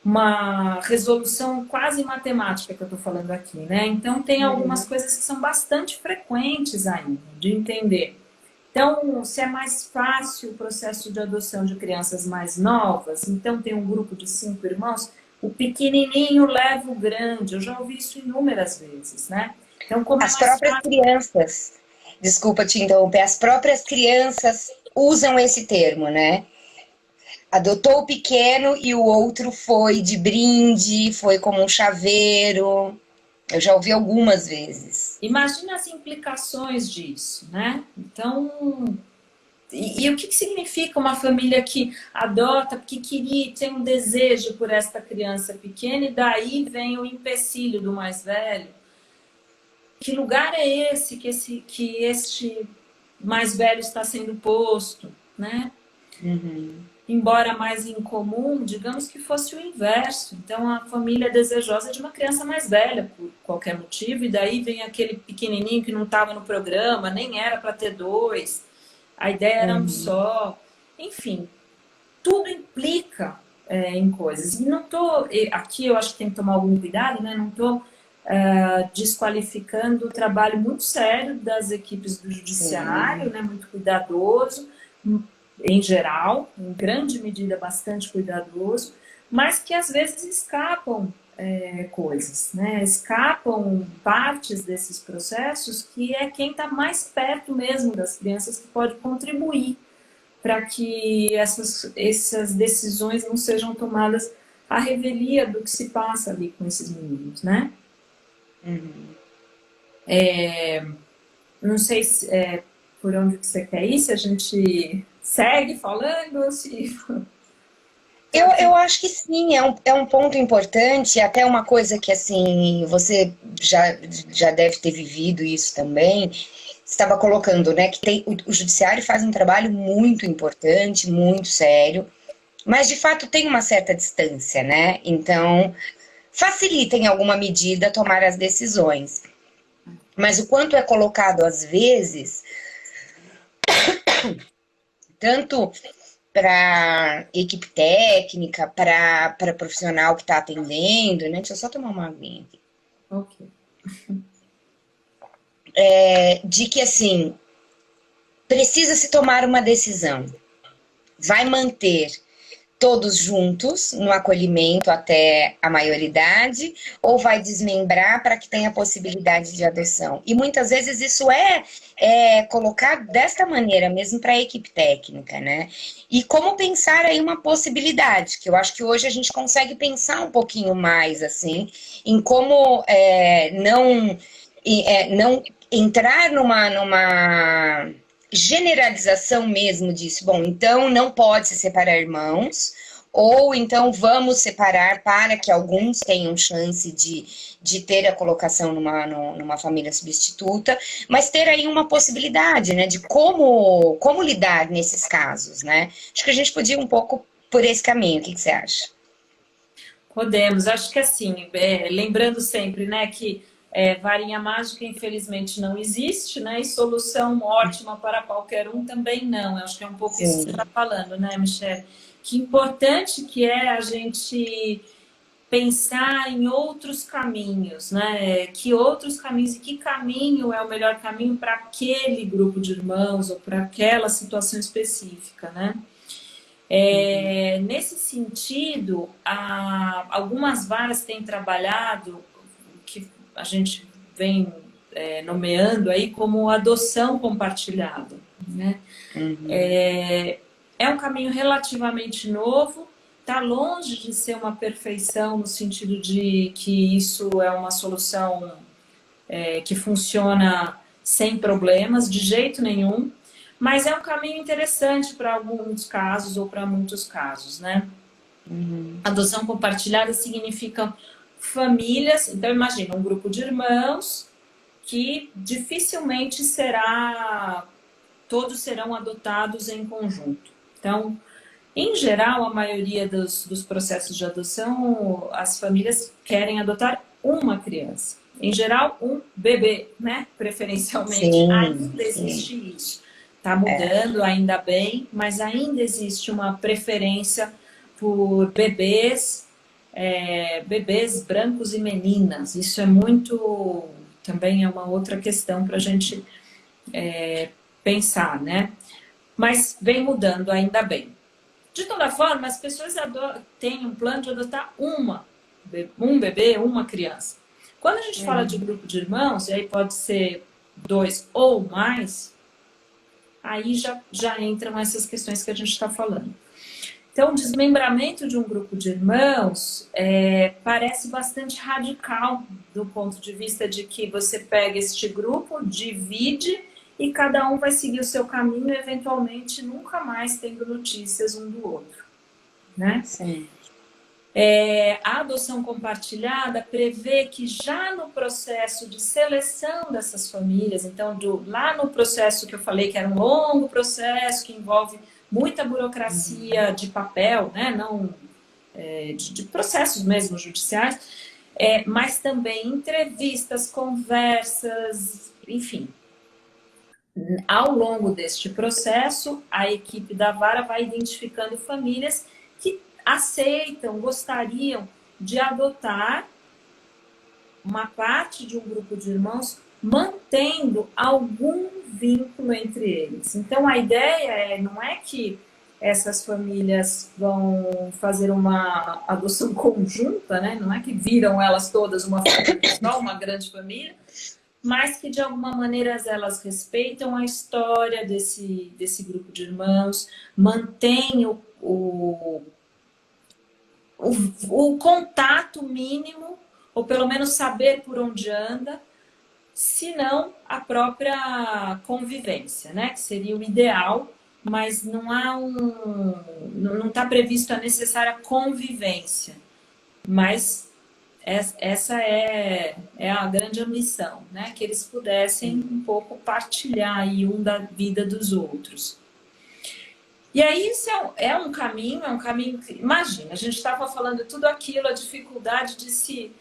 uma resolução quase matemática que eu estou falando aqui, né? Então, tem algumas coisas que são bastante frequentes ainda de entender. Então, se é mais fácil o processo de adoção de crianças mais novas, então tem um grupo de 5 irmãos, o pequenininho leva o grande. Eu já ouvi isso inúmeras vezes, né? Então, como as próprias crianças, desculpa te interromper, as próprias crianças usam esse termo, né? Adotou o pequeno e o outro foi de brinde, foi como um chaveiro. Eu já ouvi algumas vezes. Imagina as implicações disso, né? Então, e o que significa uma família que adota porque queria, tem um desejo por esta criança pequena e daí vem o empecilho do mais velho? Que lugar é esse que este mais velho está sendo posto, né? Embora mais incomum, digamos que fosse o inverso. Então, a família é desejosa de uma criança mais velha, por qualquer motivo, e daí vem aquele pequenininho que não estava no programa, nem era para ter 2, a ideia era um só. Enfim, tudo implica em coisas. E não estou... Aqui eu acho que tem que tomar algum cuidado, né? Não estou desqualificando o trabalho muito sério das equipes do judiciário, né? Muito cuidadoso, em geral, em grande medida bastante cuidadoso, mas que às vezes escapam coisas, né? Escapam partes desses processos que é quem está mais perto mesmo das crianças que pode contribuir para que essas decisões não sejam tomadas à revelia do que se passa ali com esses meninos, né? Não sei se, por onde que você quer ir, se a gente segue falando ou se... Eu acho que sim, é um ponto importante, até uma coisa que, assim, você já deve ter vivido isso também, estava colocando, né, que o judiciário faz um trabalho muito importante, muito sério, mas, de fato, tem uma certa distância, né? Então, facilita em alguma medida tomar as decisões. Mas o quanto é colocado, às vezes, tanto para equipe técnica, para profissional que está atendendo, né? Deixa eu só tomar uma aguinha aqui. Ok. De que, assim, precisa se tomar uma decisão. Vai manter todos juntos no acolhimento até a maioridade ou vai desmembrar para que tenha possibilidade de adoção? E muitas vezes isso é colocado desta maneira mesmo para a equipe técnica, né? E como pensar aí uma possibilidade, que eu acho que hoje a gente consegue pensar um pouquinho mais assim, em como não entrar numa generalização mesmo disso. Bom, então não pode se separar irmãos, ou então vamos separar para que alguns tenham chance de ter a colocação numa família substituta, mas ter aí uma possibilidade, né, de como lidar nesses casos, né? Acho que a gente podia ir um pouco por esse caminho. O que você acha? Podemos, acho que assim, lembrando sempre, né, que varinha mágica infelizmente não existe, né, e solução ótima para qualquer um também não. Eu acho que é um pouco isso que você Sim. está falando, né, Michelle? Que importante que é a gente pensar em outros caminhos, né? Que outros caminhos e que caminho é o melhor caminho para aquele grupo de irmãos ou para aquela situação específica, né? Nesse sentido, algumas varas têm trabalhado, que a gente vem nomeando aí como adoção compartilhada, né? É um caminho relativamente novo, está longe de ser uma perfeição no sentido de que isso é uma solução que funciona sem problemas, de jeito nenhum, mas é um caminho interessante para alguns casos ou para muitos casos, né? Adoção compartilhada significa famílias, então imagina um grupo de irmãos que dificilmente todos serão adotados em conjunto. Então, em geral, a maioria dos processos de adoção, as famílias querem adotar uma criança. Em geral, um bebê, né? Preferencialmente. Sim, Ainda sim. existe isso. Está mudando, ainda bem, mas ainda existe uma preferência por bebês brancos e meninas. Isso é muito... Também é uma outra questão para a gente pensar, né? Mas vem mudando, ainda bem. De toda forma, as pessoas têm um plano de adotar um bebê, uma criança. Quando a gente fala de grupo de irmãos, e aí pode ser 2 ou mais, aí já entram essas questões que a gente está falando. Então, o desmembramento de um grupo de irmãos parece bastante radical do ponto de vista de que você pega este grupo, divide e cada um vai seguir o seu caminho e eventualmente nunca mais tendo notícias um do outro, né? Sim. A adoção compartilhada prevê que já no processo de seleção dessas famílias, então lá no processo que eu falei que era um longo processo que envolve muita burocracia de papel, né? Não de processos mesmo judiciais, mas também entrevistas, conversas, enfim. Ao longo deste processo, a equipe da vara vai identificando famílias que aceitam, gostariam de adotar uma parte de um grupo de irmãos, mantendo algum vínculo entre eles. Então, a ideia não é que essas famílias vão fazer uma adoção conjunta, né? Não é que viram elas todas uma família só, uma grande família, mas que de alguma maneira elas respeitam a história desse grupo de irmãos, mantêm o contato mínimo, ou pelo menos saber por onde anda, se não a própria convivência, né? Que seria o ideal, mas não há não está previsto a necessária convivência. Mas essa é a grande ambição, né? Que eles pudessem um pouco partilhar aí um da vida dos outros. E aí isso é um caminho que, imagina, a gente estava falando tudo aquilo, a dificuldade de se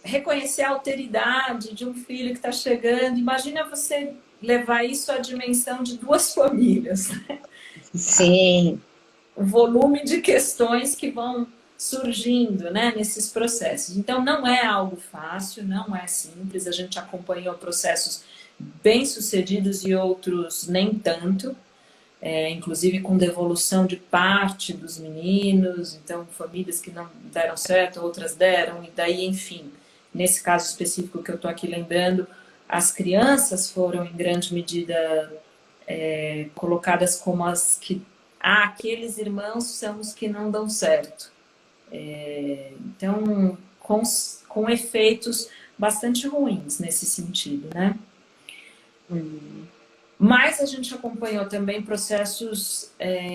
reconhecer a alteridade de um filho que está chegando. Imagina você levar isso à dimensão de duas famílias. Sim. O volume de questões que vão surgindo, né, nesses processos. Então, não é algo fácil, não é simples. A gente acompanhou processos bem-sucedidos e outros nem tanto. Inclusive com devolução de parte dos meninos, então famílias que não deram certo, outras deram, e daí, enfim, nesse caso específico que eu estou aqui lembrando, as crianças foram em grande medida colocadas como as que, aqueles irmãos são os que não dão certo. Então, com efeitos bastante ruins nesse sentido, né? Mas a gente acompanhou também processos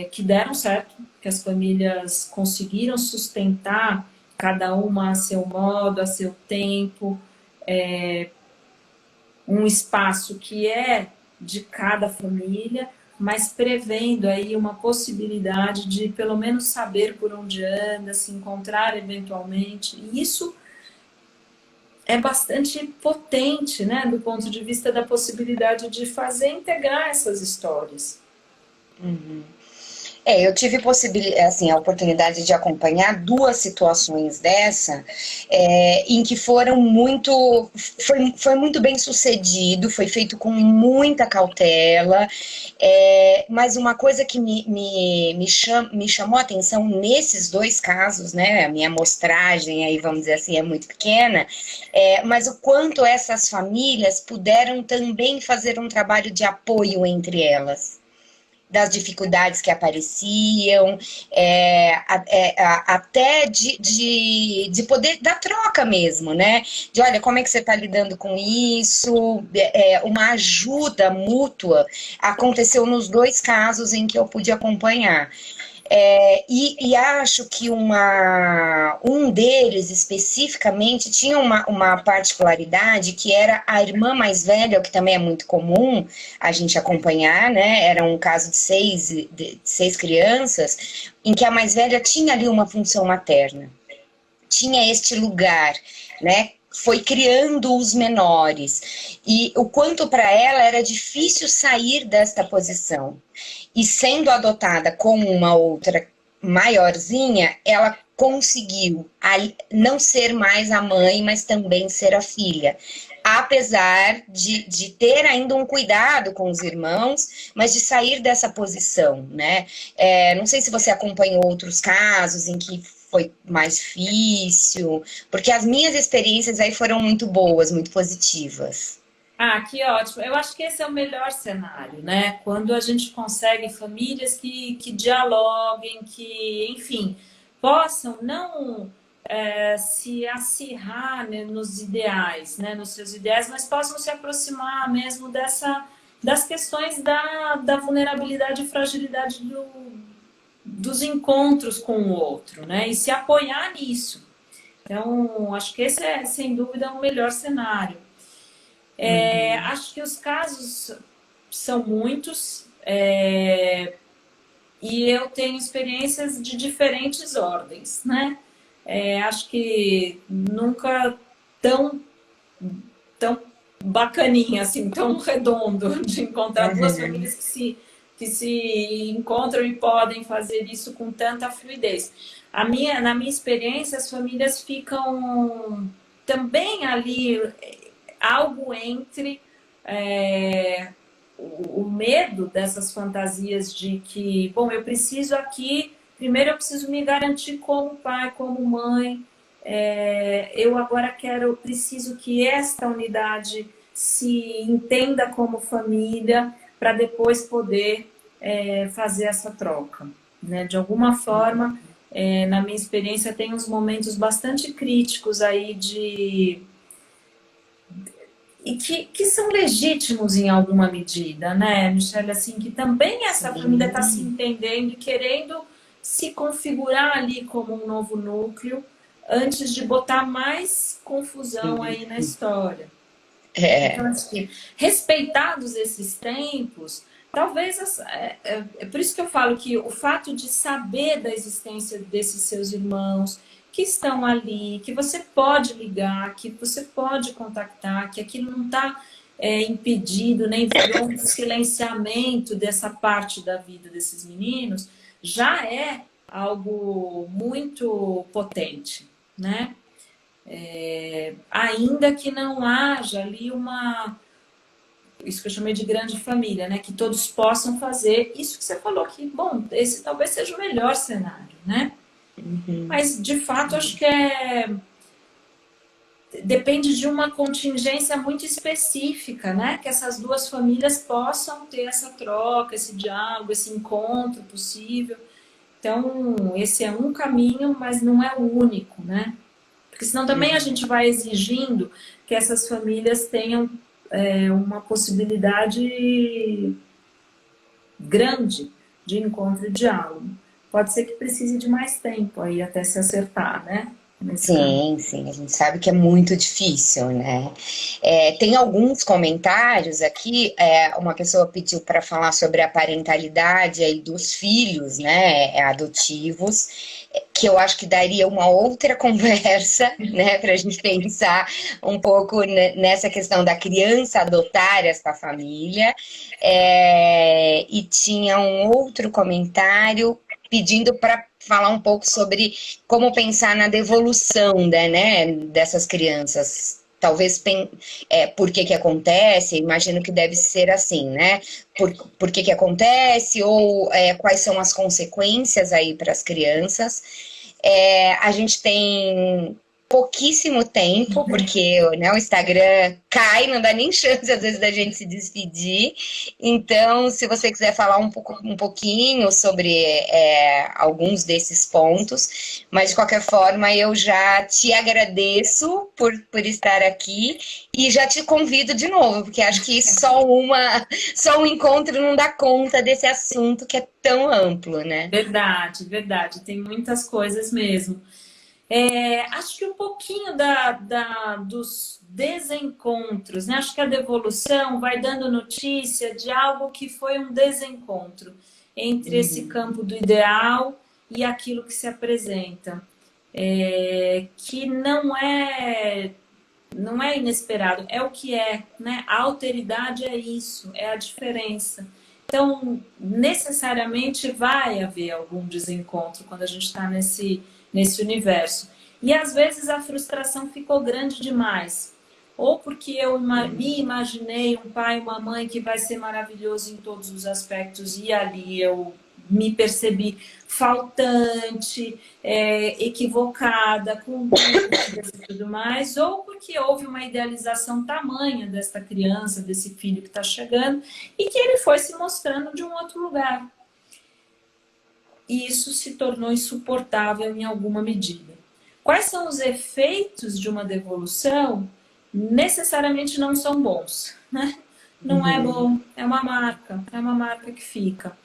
que deram certo, que as famílias conseguiram sustentar, cada uma a seu modo, a seu tempo, um espaço que é de cada família, mas prevendo aí uma possibilidade de pelo menos saber por onde anda, se encontrar eventualmente. E isso é bastante potente, né, do ponto de vista da possibilidade de fazer integrar essas histórias. Eu tive assim, a oportunidade de acompanhar duas situações dessa, em que foram foi muito bem sucedido, foi feito com muita cautela, mas uma coisa que me chamou a atenção nesses dois casos, né, a minha amostragem aí, vamos dizer assim, é muito pequena, mas o quanto essas famílias puderam também fazer um trabalho de apoio entre elas, das dificuldades que apareciam, até de poder dar troca mesmo, né? De olha, como é que você está lidando com isso? Uma ajuda mútua aconteceu nos dois casos em que eu pude acompanhar. E acho que um deles especificamente tinha uma particularidade que era a irmã mais velha, o que também é muito comum a gente acompanhar, né? Era um caso de seis crianças, em que a mais velha tinha ali uma função materna, tinha este lugar, né? Foi criando os menores, e o quanto para ela era difícil sair desta posição. E sendo adotada como uma outra maiorzinha, ela conseguiu não ser mais a mãe, mas também ser a filha. Apesar de ter ainda um cuidado com os irmãos, mas de sair dessa posição, né? Não sei se você acompanhou outros casos em que foi mais difícil, porque as minhas experiências aí foram muito boas, muito positivas. Ah, que ótimo. Eu acho que esse é o melhor cenário, né? Quando a gente consegue famílias que dialoguem, que, enfim, possam não se acirrar, né, nos ideais, né, nos seus ideais, mas possam se aproximar mesmo das questões da vulnerabilidade e fragilidade dos encontros com o outro, né? E se apoiar nisso. Então, acho que esse é, sem dúvida, o melhor cenário. Acho que os casos são muitos, e eu tenho experiências de diferentes ordens, né? Acho que nunca tão bacaninha, assim, tão redondo de encontrar duas famílias que se encontram e podem fazer isso com tanta fluidez. Na minha experiência, as famílias ficam também ali algo entre o medo dessas fantasias de que, bom, eu preciso aqui, primeiro eu preciso me garantir como pai, como mãe, eu agora preciso que esta unidade se entenda como família para depois poder fazer essa troca, né? De alguma forma, na minha experiência, tem uns momentos bastante críticos aí que são legítimos em alguma medida, né, Michelle? Assim, que também essa família está se entendendo e querendo se configurar ali como um novo núcleo antes de botar mais confusão aí na história. Então, assim, respeitados esses tempos, talvez... É por isso que eu falo que o fato de saber da existência desses seus irmãos que estão ali, que você pode ligar, que você pode contactar, que aquilo não está impedido, nem virou um silenciamento dessa parte da vida desses meninos, já é algo muito potente, né? Ainda que não haja ali isso que eu chamei de grande família, né? Que todos possam fazer isso que você falou que, bom, esse talvez seja o melhor cenário, né? Mas, de fato, acho que depende de uma contingência muito específica, né? Que essas duas famílias possam ter essa troca, esse diálogo, esse encontro possível. Então, esse é um caminho, mas não é o único, né? Porque senão também a gente vai exigindo que essas famílias tenham uma possibilidade grande de encontro e diálogo. Pode ser que precise de mais tempo aí até se acertar, né? Sim, sim, a gente sabe que é muito difícil, né? Tem alguns comentários aqui, uma pessoa pediu para falar sobre a parentalidade aí dos filhos, né, adotivos, que eu acho que daria uma outra conversa, né, para a gente pensar um pouco nessa questão da criança adotar essa família. E tinha um outro comentário pedindo para falar um pouco sobre como pensar na devolução, né, dessas crianças. Talvez por que acontece, imagino que deve ser assim, né? Por que acontece, ou quais são as consequências aí para as crianças. A gente tem pouquíssimo tempo, porque né, o Instagram cai, não dá nem chance, às vezes, da gente se despedir. Então, se você quiser falar um pouquinho sobre alguns desses pontos, mas, de qualquer forma, eu já te agradeço por estar aqui e já te convido de novo, porque acho que só um encontro não dá conta desse assunto que é tão amplo, né? Verdade, verdade. Tem muitas coisas mesmo. Acho que um pouquinho dos desencontros, né? Acho que a devolução vai dando notícia de algo que foi um desencontro entre esse campo do ideal e aquilo que se apresenta, que não é inesperado, é o que é, né? A alteridade é isso, é a diferença. Então, necessariamente vai haver algum desencontro quando a gente está nesse universo. E às vezes a frustração ficou grande demais. Ou porque eu me imaginei um pai e uma mãe que vai ser maravilhoso em todos os aspectos e ali eu me percebi faltante, equivocada, com dúvidas e tudo mais, ou porque houve uma idealização tamanha desta criança, desse filho que está chegando, e que ele foi se mostrando de um outro lugar. E isso se tornou insuportável em alguma medida. Quais são os efeitos de uma devolução? Necessariamente não são bons, né? Não é bom, é uma marca que fica.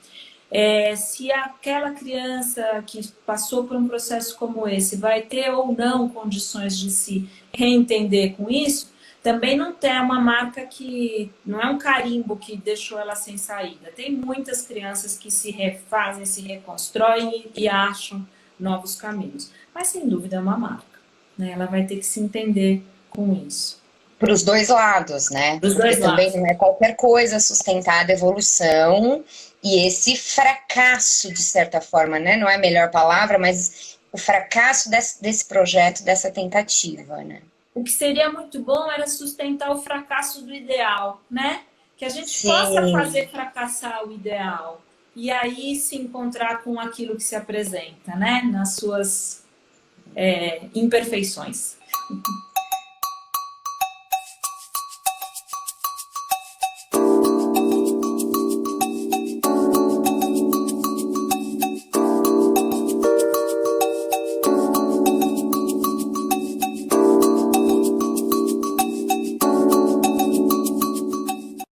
Se aquela criança que passou por um processo como esse vai ter ou não condições de se reentender com isso, também não tem uma marca que... Não é um carimbo que deixou ela sem saída. Tem muitas crianças que se refazem, se reconstroem e acham novos caminhos. Mas, sem dúvida, é uma marca, né? Ela vai ter que se entender com isso. Para os dois lados, né? Porque também não é qualquer coisa sustentar a devolução e esse fracasso, de certa forma, né? Não é a melhor palavra, mas o fracasso desse projeto, dessa tentativa, né? O que seria muito bom era sustentar o fracasso do ideal, né? Que a gente possa fazer fracassar o ideal e aí se encontrar com aquilo que se apresenta, né? Nas suas imperfeições.